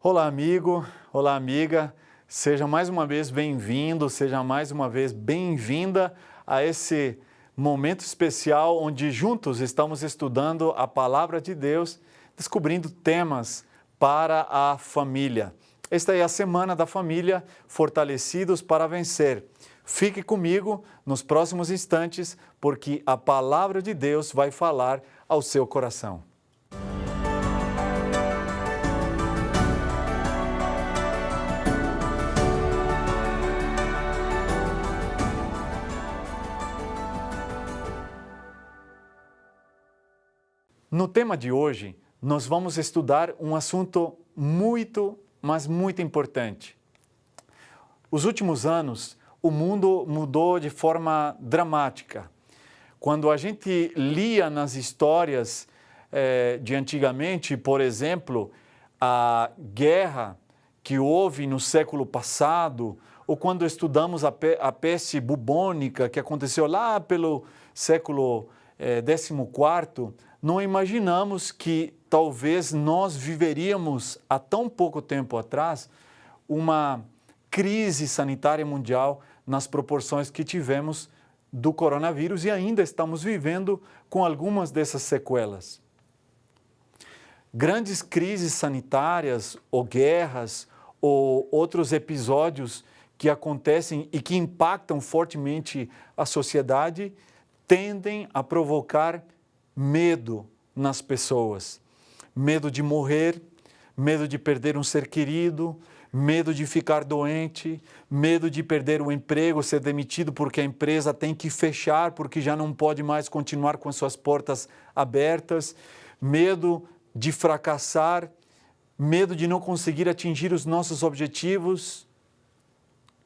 Olá, amigo, olá, amiga, seja mais uma vez bem-vindo, seja mais uma vez bem-vinda a esse momento especial onde juntos estamos estudando a Palavra de Deus, descobrindo temas para a família. Esta é a Semana da Família, Fortalecidos para Vencer. Fique comigo nos próximos instantes, porque a Palavra de Deus vai falar ao seu coração. No tema de hoje, nós vamos estudar um assunto muito importante. Os últimos anos, o mundo mudou de forma dramática. Quando a gente lia nas histórias de antigamente, por exemplo, a guerra que houve no século passado, ou quando estudamos a peste bubônica que aconteceu lá pelo século XIV, não imaginamos que talvez nós viveríamos há tão pouco tempo atrás uma crise sanitária mundial nas proporções que tivemos do coronavírus e ainda estamos vivendo com algumas dessas sequelas. Grandes crises sanitárias ou guerras ou outros episódios que acontecem e que impactam fortemente a sociedade tendem a provocar medo nas pessoas. Medo de morrer, medo de perder um ser querido, medo de ficar doente, medo de perder o emprego, ser demitido porque a empresa tem que fechar, porque já não pode mais continuar com as suas portas abertas, medo de fracassar, medo de não conseguir atingir os nossos objetivos.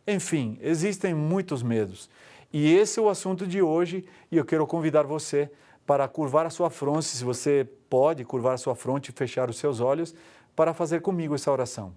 Enfim, existem muitos medos. E esse é o assunto de hoje e eu quero convidar você para curvar a sua fronte, se você pode curvar a sua fronte e fechar os seus olhos, para fazer comigo essa oração.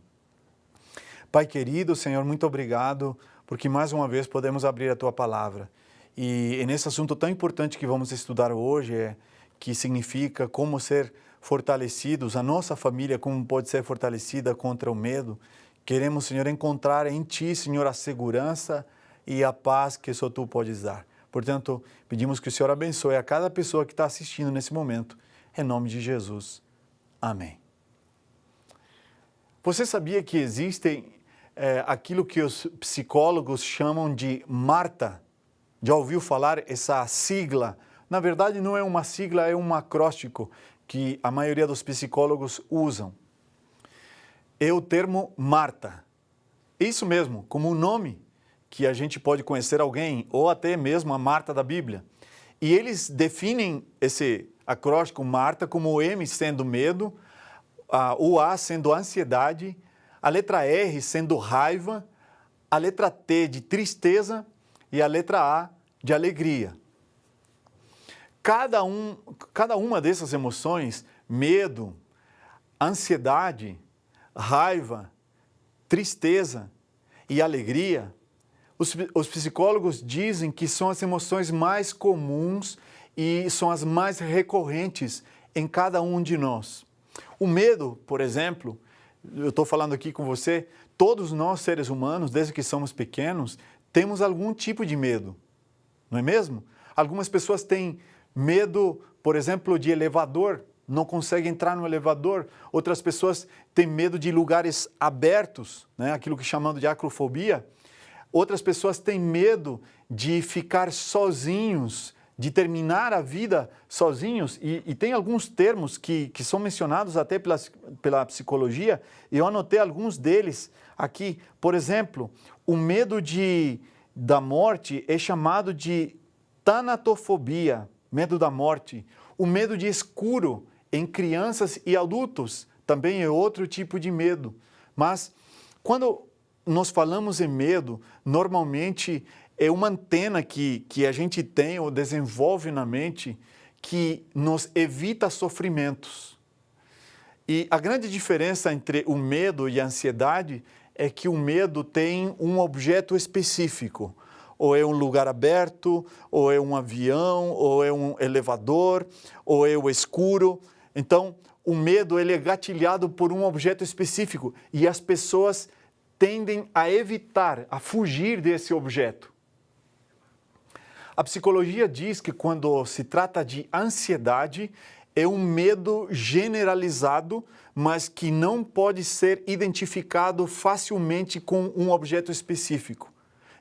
Pai querido, Senhor, muito obrigado, porque mais uma vez podemos abrir a Tua Palavra. E nesse assunto tão importante que vamos estudar hoje, que significa como ser fortalecidos, a nossa família como pode ser fortalecida contra o medo, queremos, Senhor, encontrar em Ti, Senhor, a segurança e a paz que só Tu podes dar. Portanto, pedimos que o Senhor abençoe a cada pessoa que está assistindo nesse momento. Em nome de Jesus. Amém. Você sabia que existem aquilo que os psicólogos chamam de MARTA? Já ouviu falar essa sigla? Na verdade, não é uma sigla, é um acróstico que a maioria dos psicólogos usam. É o termo MARTA. Isso mesmo, como um nome que a gente pode conhecer alguém, ou até mesmo a Marta da Bíblia. E eles definem esse acróstico Marta como o M sendo medo, o A sendo ansiedade, a letra R sendo raiva, a letra T de tristeza e a letra A de alegria. Cada uma dessas emoções, medo, ansiedade, raiva, tristeza e alegria, os psicólogos dizem que são as emoções mais comuns e são as mais recorrentes em cada um de nós. O medo, por exemplo, eu estou falando aqui com você, todos nós seres humanos, desde que somos pequenos, temos algum tipo de medo, não é mesmo? Algumas pessoas têm medo, por exemplo, de elevador, não conseguem entrar no elevador. Outras pessoas têm medo de lugares abertos, né? Aquilo que chamamos de acrofobia. Outras pessoas têm medo de ficar sozinhos, de terminar a vida sozinhos, e tem alguns termos que são mencionados até pela psicologia, e eu anotei alguns deles aqui. Por exemplo, o medo da morte é chamado de tanatofobia, medo da morte. O medo de escuro em crianças e adultos também é outro tipo de medo. Mas quando nós falamos em medo, normalmente é uma antena que a gente tem ou desenvolve na mente que nos evita sofrimentos. E a grande diferença entre o medo e a ansiedade é que o medo tem um objeto específico. Ou é um lugar aberto, ou é um avião, ou é um elevador, ou é o escuro. Então, o medo ele é gatilhado por um objeto específico e as pessoas tendem a evitar, a fugir desse objeto. A psicologia diz que quando se trata de ansiedade, é um medo generalizado, mas que não pode ser identificado facilmente com um objeto específico.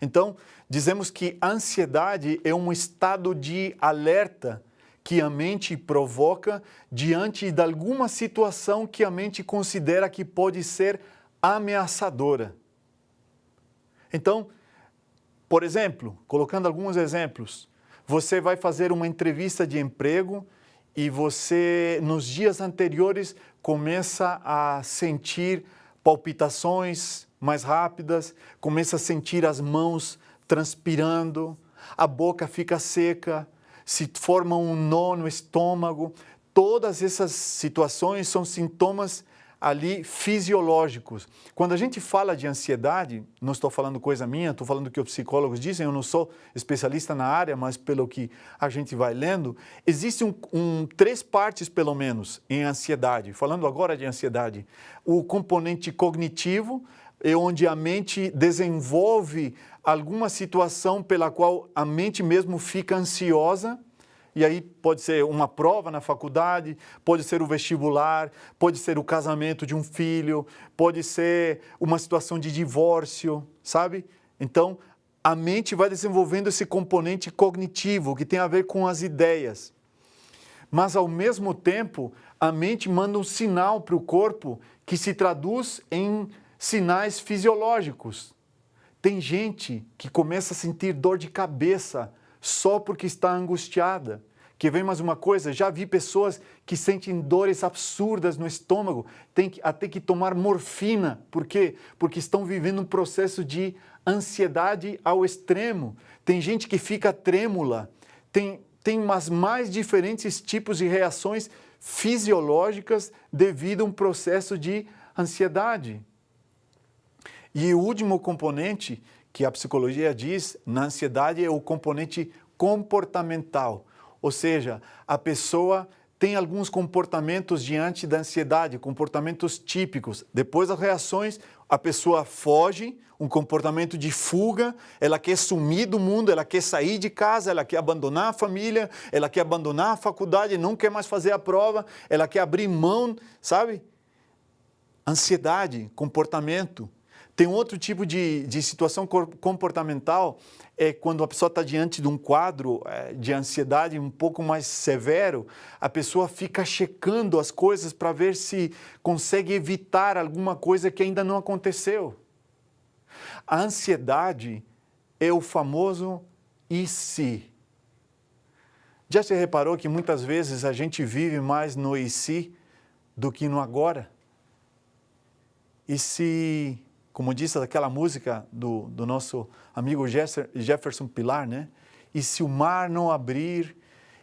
Então, dizemos que a ansiedade é um estado de alerta que a mente provoca diante de alguma situação que a mente considera que pode ser ameaçadora. Então, por exemplo, colocando alguns exemplos, você vai fazer uma entrevista de emprego e você, nos dias anteriores, começa a sentir palpitações mais rápidas, começa a sentir as mãos transpirando, a boca fica seca, se forma um nó no estômago. Todas essas situações são sintomas ali fisiológicos. Quando a gente fala de ansiedade, não estou falando coisa minha, estou falando o que os psicólogos dizem, eu não sou especialista na área, mas pelo que a gente vai lendo, existem três partes, pelo menos, em ansiedade. Falando agora de ansiedade, o componente cognitivo é onde a mente desenvolve alguma situação pela qual a mente mesmo fica ansiosa. E aí pode ser uma prova na faculdade, pode ser o vestibular, pode ser o casamento de um filho, pode ser uma situação de divórcio, sabe? Então, a mente vai desenvolvendo esse componente cognitivo, que tem a ver com as ideias. Mas, ao mesmo tempo, a mente manda um sinal para o corpo que se traduz em sinais fisiológicos. Tem gente que começa a sentir dor de cabeça só porque está angustiada. Quer ver mais uma coisa? Já vi pessoas que sentem dores absurdas no estômago, tem até que tomar morfina. Por quê? Porque estão vivendo um processo de ansiedade ao extremo. Tem gente que fica trêmula, tem mais diferentes tipos de reações fisiológicas devido a um processo de ansiedade. E o último componente que a psicologia diz na ansiedade é o componente comportamental. Ou seja, a pessoa tem alguns comportamentos diante da ansiedade, comportamentos típicos. Depois das reações, a pessoa foge, um comportamento de fuga, ela quer sumir do mundo, ela quer sair de casa, ela quer abandonar a família, ela quer abandonar a faculdade, não quer mais fazer a prova, ela quer abrir mão, sabe? Ansiedade, comportamento. Tem outro tipo de situação comportamental, é quando a pessoa está diante de um quadro de ansiedade um pouco mais severo, a pessoa fica checando as coisas para ver se consegue evitar alguma coisa que ainda não aconteceu. A ansiedade é o famoso e se. Já se reparou que muitas vezes a gente vive mais no e se do que no agora? E se... Como disse aquela música do nosso amigo Jefferson Pilar, né? E se o mar não abrir,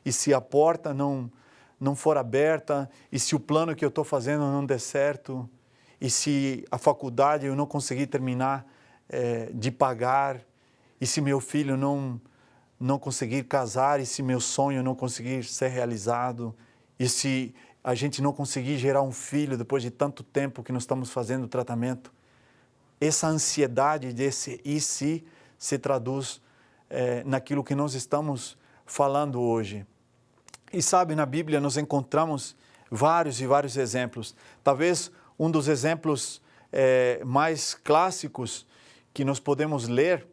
e se a porta não for aberta, e se o plano que eu estou fazendo não der certo, e se a faculdade eu não conseguir terminar de pagar, e se meu filho não conseguir casar, e se meu sonho não conseguir ser realizado, e se a gente não conseguir gerar um filho depois de tanto tempo que nós estamos fazendo o tratamento, essa ansiedade desse e se traduz naquilo que nós estamos falando hoje. E sabe, na Bíblia nós encontramos vários e vários exemplos. Talvez um dos exemplos mais clássicos que nós podemos ler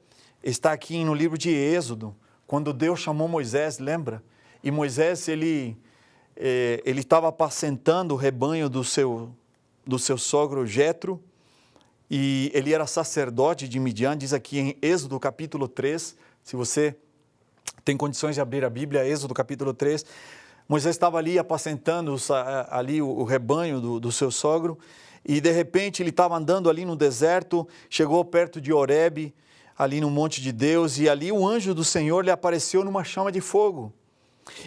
está aqui no livro de Êxodo, quando Deus chamou Moisés, lembra? E Moisés, ele estava apacentando o rebanho do seu sogro Jetro, e ele era sacerdote de Midian, diz aqui em Êxodo capítulo 3, se você tem condições de abrir a Bíblia, Êxodo capítulo 3, Moisés estava ali apacentando ali o rebanho do seu sogro, e de repente ele estava andando ali no deserto, chegou perto de Horebe, ali no monte de Deus, e ali o anjo do Senhor lhe apareceu numa chama de fogo,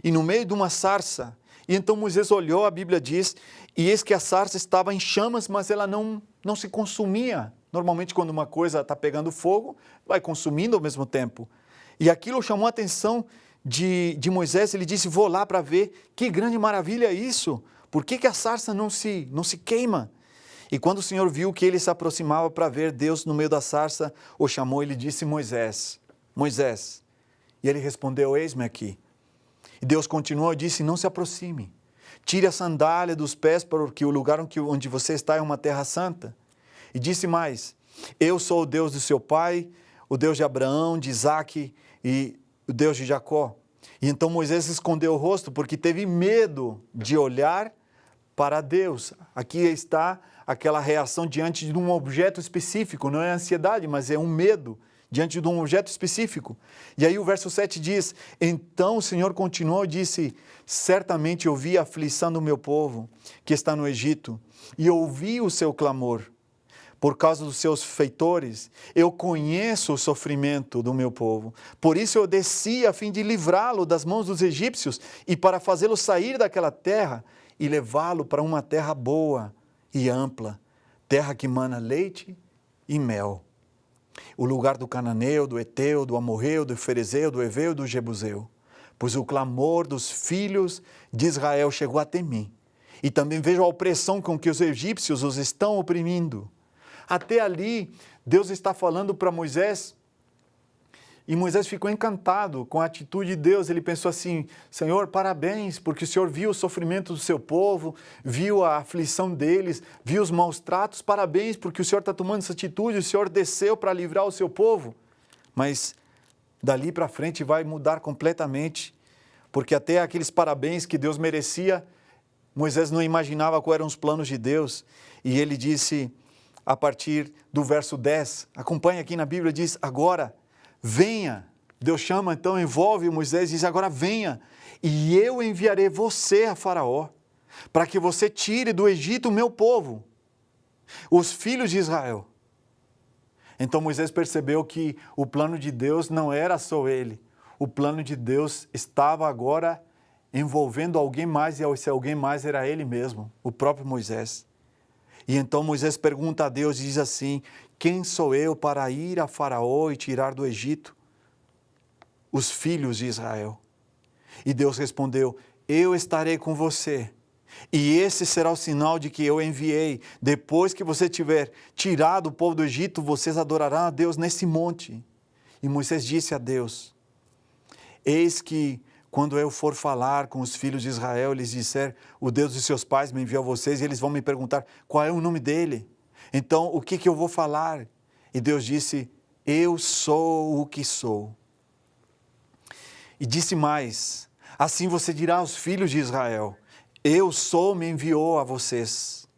e no meio de uma sarça. E então Moisés olhou, a Bíblia diz, e eis que a sarça estava em chamas, mas ela não se consumia. Normalmente, quando uma coisa está pegando fogo, vai consumindo ao mesmo tempo. E aquilo chamou a atenção de Moisés, ele disse, vou lá para ver, que grande maravilha é isso, por que a sarça não se queima? E quando o Senhor viu que ele se aproximava para ver Deus no meio da sarça, o chamou e lhe disse: Moisés, Moisés. E ele respondeu: eis-me aqui. E Deus continuou e disse: não se aproxime. Tire a sandália dos pés, porque o lugar onde você está é uma terra santa. E disse mais: eu sou o Deus do seu pai, o Deus de Abraão, de Isaque e o Deus de Jacó. E então Moisés escondeu o rosto porque teve medo de olhar para Deus. Aqui está aquela reação diante de um objeto específico, não é ansiedade, mas é um medo diante de um objeto específico. E aí o verso 7 diz: então o Senhor continuou e disse: certamente eu vi a aflição do meu povo que está no Egito, e ouvi o seu clamor por causa dos seus feitores. Eu conheço o sofrimento do meu povo. Por isso eu desci a fim de livrá-lo das mãos dos egípcios e para fazê-lo sair daquela terra e levá-lo para uma terra boa e ampla, terra que mana leite e mel. O lugar do cananeu, do eteu, do amorreu, do ferezeu, do heveu e do jebuseu. Pois o clamor dos filhos de Israel chegou até mim. E também vejo a opressão com que os egípcios os estão oprimindo. Até ali, Deus está falando para Moisés, e Moisés ficou encantado com a atitude de Deus. Ele pensou assim: Senhor, parabéns, porque o Senhor viu o sofrimento do seu povo, viu a aflição deles, viu os maus tratos, parabéns, porque o Senhor está tomando essa atitude, o Senhor desceu para livrar o seu povo. Mas dali para frente vai mudar completamente, porque até aqueles parabéns que Deus merecia, Moisés não imaginava quais eram os planos de Deus. E ele disse, a partir do verso 10, acompanha aqui na Bíblia, diz: agora venha. Deus chama, então envolve Moisés e diz: agora venha, e eu enviarei você a Faraó, para que você tire do Egito o meu povo, os filhos de Israel. Então Moisés percebeu que o plano de Deus não era só ele, o plano de Deus estava agora envolvendo alguém mais, e esse alguém mais era ele mesmo, o próprio Moisés. E então Moisés pergunta a Deus e diz assim: quem sou eu para ir a Faraó e tirar do Egito os filhos de Israel? E Deus respondeu: eu estarei com você, e esse será o sinal de que eu enviei. Depois que você tiver tirado o povo do Egito, vocês adorarão a Deus nesse monte. E Moisés disse a Deus: eis que quando eu for falar com os filhos de Israel, eles disser: o Deus de seus pais me enviou a vocês, e eles vão me perguntar qual é o nome dele. Então, o que eu vou falar? E Deus disse: eu sou o que sou. E disse mais: assim você dirá aos filhos de Israel: eu sou, me enviou a vocês.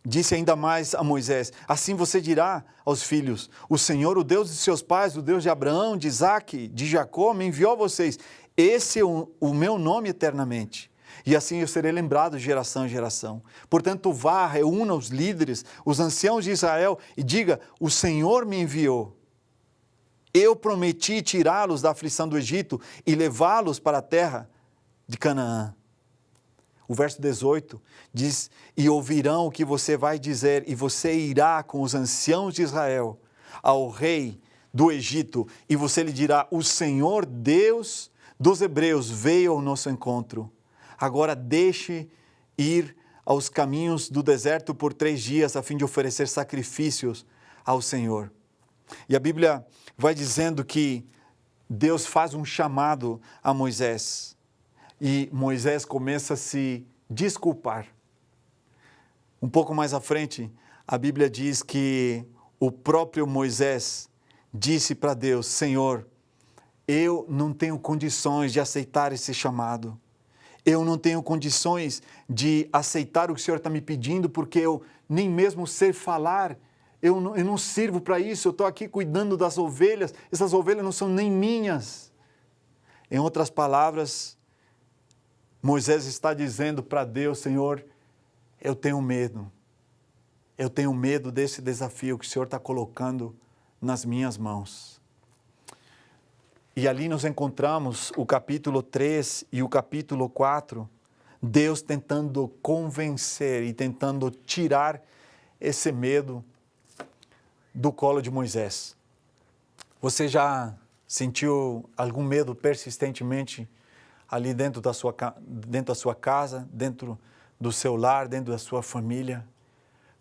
Disse ainda mais a Moisés: assim você dirá aos filhos: o Senhor, o Deus de seus pais, o Deus de Abraão, de Isaque, de Jacó, me enviou a vocês. Esse é o meu nome eternamente. E assim eu serei lembrado de geração em geração. Portanto, vá, reúna os líderes, os anciãos de Israel e diga: o Senhor me enviou. Eu prometi tirá-los da aflição do Egito e levá-los para a terra de Canaã. O verso 18 diz: e ouvirão o que você vai dizer, e você irá com os anciãos de Israel ao rei do Egito, e você lhe dirá: o Senhor Deus dos hebreus veio ao nosso encontro. Agora deixe ir aos caminhos do deserto por 3 dias, a fim de oferecer sacrifícios ao Senhor. E a Bíblia vai dizendo que Deus faz um chamado a Moisés. E Moisés começa a se desculpar. Um pouco mais à frente, a Bíblia diz que o próprio Moisés disse para Deus: Senhor, eu não tenho condições de aceitar esse chamado. Eu não tenho condições de aceitar o que o Senhor está me pedindo, porque eu nem mesmo sei falar. Eu não sirvo para isso, eu estou aqui cuidando das ovelhas. Essas ovelhas não são nem minhas. Em outras palavras, Moisés está dizendo para Deus: Senhor, eu tenho medo. Eu tenho medo desse desafio que o Senhor está colocando nas minhas mãos. E ali nós encontramos o capítulo 3 e o capítulo 4, Deus tentando convencer e tentando tirar esse medo do colo de Moisés. Você já sentiu algum medo persistentemente ali dentro da sua casa, dentro do seu lar, dentro da sua família?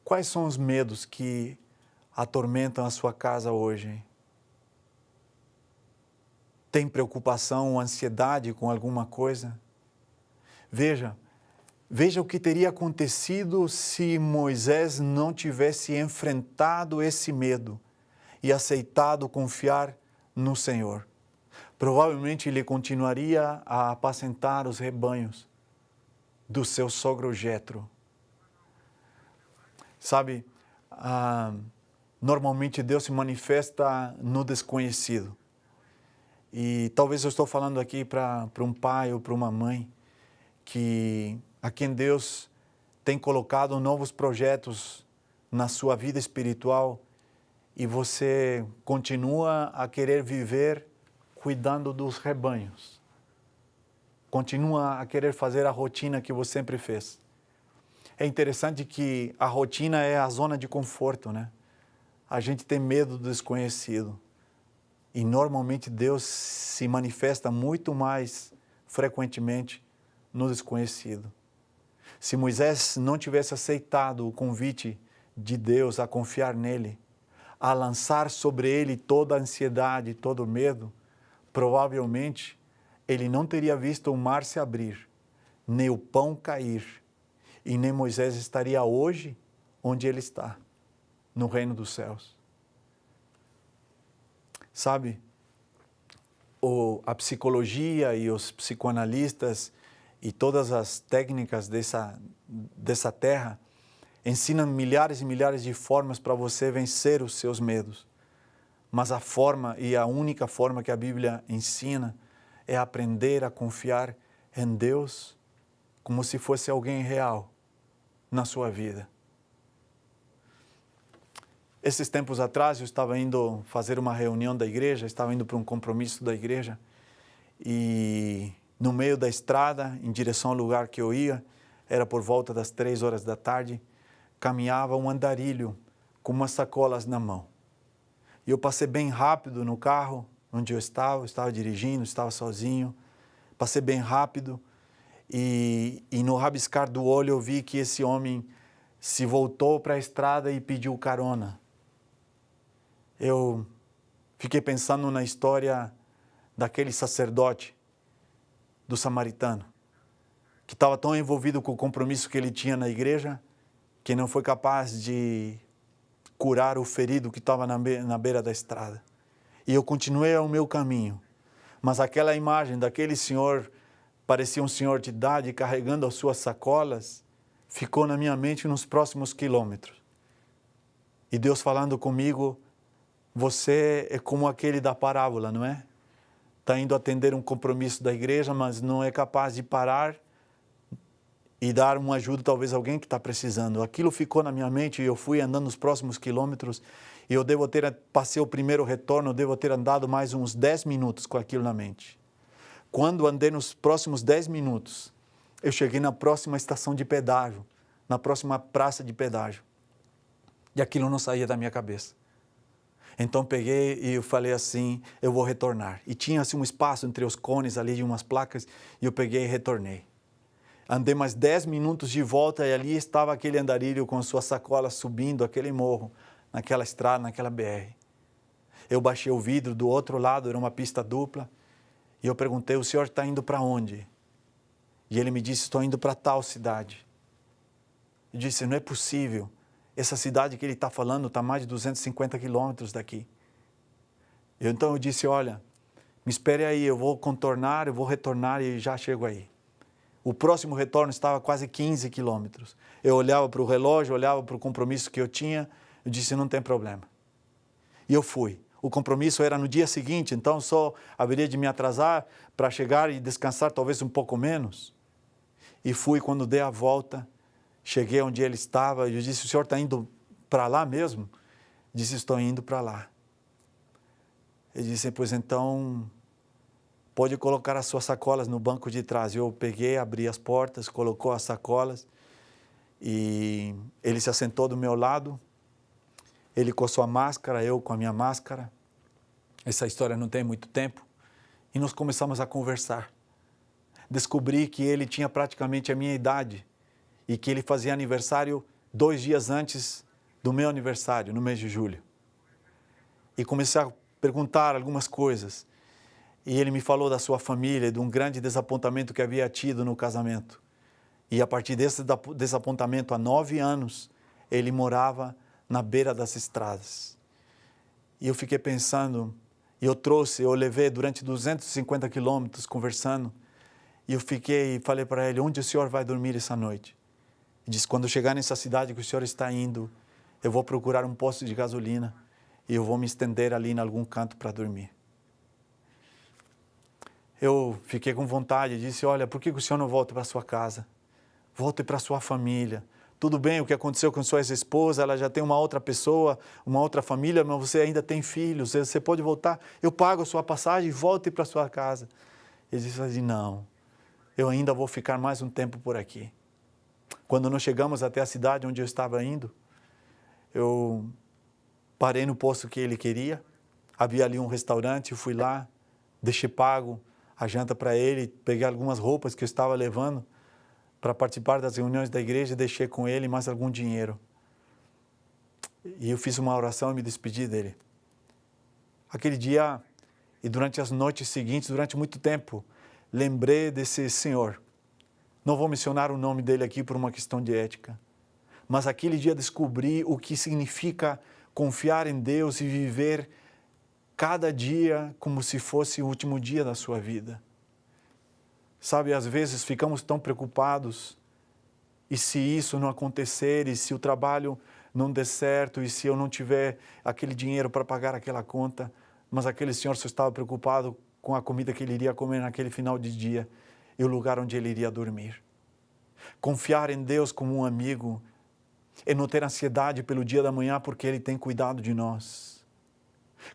Quais são os medos que atormentam a sua casa hoje? Tem preocupação ou ansiedade com alguma coisa? Veja o que teria acontecido se Moisés não tivesse enfrentado esse medo e aceitado confiar no Senhor. Provavelmente ele continuaria a apacentar os rebanhos do seu sogro Jetro. Sabe, normalmente Deus se manifesta no desconhecido. E talvez eu estou falando aqui para um pai ou para uma mãe a quem Deus tem colocado novos projetos na sua vida espiritual e você continua a querer viver cuidando dos rebanhos. Continua a querer fazer a rotina que você sempre fez. É interessante que a rotina é a zona de conforto, né? A gente tem medo do desconhecido. E normalmente Deus se manifesta muito mais frequentemente no desconhecido. Se Moisés não tivesse aceitado o convite de Deus a confiar nele, a lançar sobre ele toda a ansiedade, todo o medo, provavelmente ele não teria visto o mar se abrir, nem o pão cair, e nem Moisés estaria hoje onde ele está, no reino dos céus. Sabe, a psicologia e os psicoanalistas e todas as técnicas dessa terra ensinam milhares e milhares de formas para você vencer os seus medos. Mas a forma e a única forma que a Bíblia ensina é aprender a confiar em Deus como se fosse alguém real na sua vida. Esses tempos atrás eu estava indo fazer uma reunião da igreja, estava indo para um compromisso da igreja e no meio da estrada, em direção ao lugar que eu ia, era por volta das 3 horas da tarde, caminhava um andarilho com umas sacolas na mão. E eu passei bem rápido no carro onde eu estava dirigindo, estava sozinho, passei bem rápido e no rabiscar do olho eu vi que esse homem se voltou para a estrada e pediu carona. Eu fiquei pensando na história daquele sacerdote, do samaritano, que estava tão envolvido com o compromisso que ele tinha na igreja, que não foi capaz de curar o ferido que estava na beira da estrada. E eu continuei ao meu caminho, mas aquela imagem daquele senhor, parecia um senhor de idade, carregando as suas sacolas, ficou na minha mente nos próximos quilômetros. E Deus falando comigo, você é como aquele da parábola, não é? Está indo atender um compromisso da igreja, mas não é capaz de parar e dar uma ajuda, talvez alguém que está precisando. Aquilo ficou na minha mente e eu fui andando nos próximos quilômetros e passei o primeiro retorno, eu devo ter andado mais uns 10 minutos com aquilo na mente. Quando andei nos próximos 10 minutos, eu cheguei na próxima estação de pedágio, na próxima praça de pedágio. E aquilo não saía da minha cabeça. Então peguei e eu falei assim, eu vou retornar. E tinha assim um espaço entre os cones ali de umas placas e eu peguei e retornei. Andei mais 10 minutos de volta e ali estava aquele andarilho com sua sacola subindo aquele morro, naquela estrada, naquela BR. Eu baixei o vidro, do outro lado era uma pista dupla e eu perguntei, o senhor está indo para onde? E ele me disse, estou indo para tal cidade. Eu disse, não é possível. Essa cidade que ele está falando está a mais de 250 quilômetros daqui. Então eu disse, olha, me espere aí, eu vou contornar, eu vou retornar e já chego aí. O próximo retorno estava a quase 15 quilômetros. Eu olhava para o relógio, olhava para o compromisso que eu tinha, eu disse, não tem problema. E eu fui. O compromisso era no dia seguinte, então só haveria de me atrasar para chegar e descansar talvez um pouco menos. E fui, quando dei a volta, cheguei onde ele estava e eu disse, o senhor está indo para lá mesmo? Ele disse, estou indo para lá. Ele disse, pois então, pode colocar as suas sacolas no banco de trás. Eu peguei, abri as portas, colocou as sacolas e ele se assentou do meu lado. Ele com a sua máscara, eu com a minha máscara. Essa história não tem muito tempo. E nós começamos a conversar. Descobri que ele tinha praticamente a minha idade e que ele fazia aniversário 2 dias antes do meu aniversário, no mês de julho. E comecei a perguntar algumas coisas. E ele me falou da sua família, de um grande desapontamento que havia tido no casamento. E a partir desse desapontamento, há 9 anos, ele morava na beira das estradas. E eu fiquei pensando, eu levei durante 250 quilômetros conversando, e eu falei para ele, onde o senhor vai dormir essa noite? Ele disse, quando eu chegar nessa cidade que o senhor está indo, eu vou procurar um posto de gasolina e eu vou me estender ali em algum canto para dormir. Eu fiquei com vontade, disse, olha, por que o senhor não volta para sua casa? Volte para sua família. Tudo bem o que aconteceu com sua ex-esposa, ela já tem uma outra pessoa, uma outra família, mas você ainda tem filhos, você pode voltar, eu pago a sua passagem e volte para sua casa. Ele disse assim, não, eu ainda vou ficar mais um tempo por aqui. Quando nós chegamos até a cidade onde eu estava indo, eu parei no posto que ele queria, havia ali um restaurante, eu fui lá, deixei pago a janta para ele, peguei algumas roupas que eu estava levando para participar das reuniões da igreja e deixei com ele mais algum dinheiro. E eu fiz uma oração e me despedi dele. Aquele dia e durante as noites seguintes, durante muito tempo, lembrei desse senhor. Não vou mencionar o nome dele aqui por uma questão de ética, mas aquele dia descobri o que significa confiar em Deus e viver cada dia como se fosse o último dia da sua vida. Sabe, às vezes ficamos tão preocupados, e se isso não acontecer, e se o trabalho não der certo, e se eu não tiver aquele dinheiro para pagar aquela conta, mas aquele senhor só estava preocupado com a comida que ele iria comer naquele final de dia e o lugar onde ele iria dormir. Confiar em Deus como um amigo é não ter ansiedade pelo dia da manhã porque Ele tem cuidado de nós.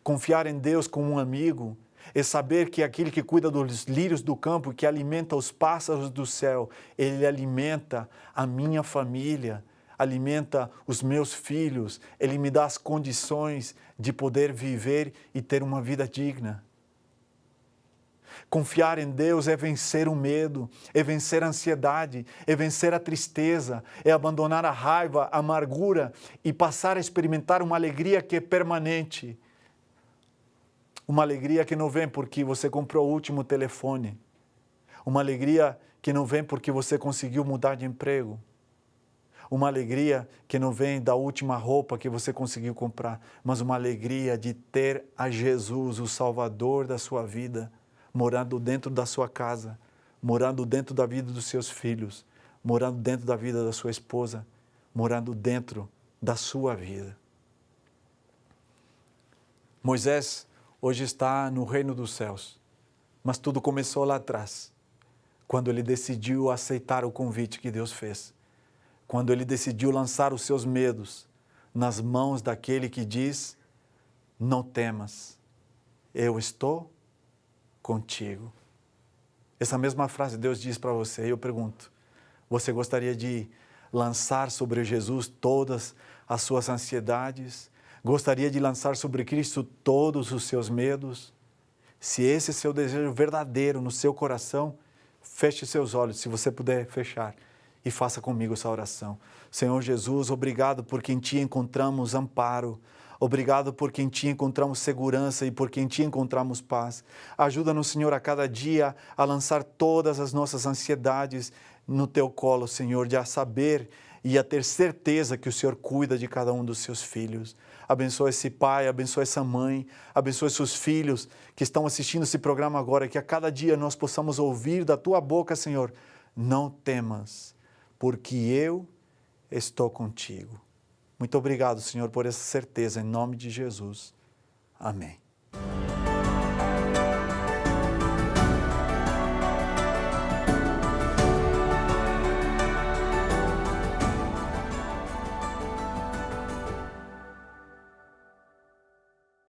Confiar em Deus como um amigo é saber que aquele que cuida dos lírios do campo, que alimenta os pássaros do céu, Ele alimenta a minha família, alimenta os meus filhos, Ele me dá as condições de poder viver e ter uma vida digna. Confiar em Deus é vencer o medo, é vencer a ansiedade, é vencer a tristeza, é abandonar a raiva, a amargura e passar a experimentar uma alegria que é permanente. Uma alegria que não vem porque você comprou o último telefone. Uma alegria que não vem porque você conseguiu mudar de emprego. Uma alegria que não vem da última roupa que você conseguiu comprar, mas uma alegria de ter a Jesus, o Salvador da sua vida, morando dentro da sua casa, morando dentro da vida dos seus filhos, morando dentro da vida da sua esposa, morando dentro da sua vida. Moisés hoje está no reino dos céus, mas tudo começou lá atrás, quando ele decidiu aceitar o convite que Deus fez, quando ele decidiu lançar os seus medos nas mãos daquele que diz, não temas, eu estou contigo. Essa mesma frase Deus diz para você, e eu pergunto, você gostaria de lançar sobre Jesus todas as suas ansiedades? Gostaria de lançar sobre Cristo todos os seus medos? Se esse é seu desejo verdadeiro no seu coração, feche seus olhos, se você puder fechar, e faça comigo essa oração. Senhor Jesus, obrigado porque em Ti encontramos amparo. Obrigado porque em Ti encontramos segurança e porque em Ti encontramos paz. Ajuda-nos, Senhor, a cada dia a lançar todas as nossas ansiedades no Teu colo, Senhor, de a saber e a ter certeza que o Senhor cuida de cada um dos seus filhos. Abençoa esse pai, abençoa essa mãe, abençoa seus filhos que estão assistindo esse programa agora, que a cada dia nós possamos ouvir da Tua boca, Senhor, não temas, porque eu estou contigo. Muito obrigado, Senhor, por essa certeza, em nome de Jesus. Amém.